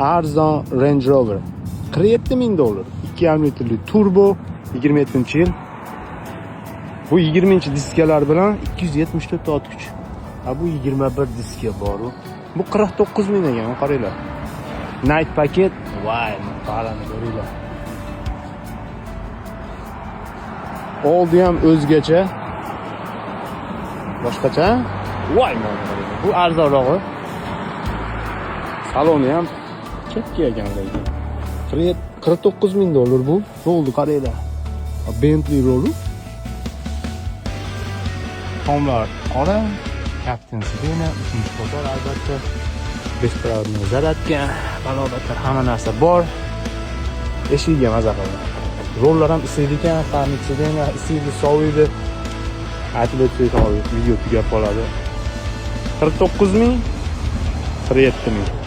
arzon Range Rover. 47 ming dollar. 2,5 litrli turbo, 27-yil. Bu 20-inchi diskalar bilan 274 ot kuch. Bu 21 diska bor. Bu 49 ming ekan, qaranglar. Night paket, voy, qarani ko'ringlar. Oldi ham o'zgacha. Boshqacha? Voy, bu arzonroq. Saloni ham chekka ekan lekin. 49 ming dollar bu. Bo'ldi, qaranglar. Bentley rolu. Tomlar qora, Captain Sibena, 3-motor albatta. Besprovodniy zaryadka, balobatlar hamma narsa bor. Eshigiga maza qildi. Rollar ham isiydi ekan, Captain Sibena isiydi, soviydi. Aytib o'tsak, video tugab qoladi. 49 ming, 47 ming.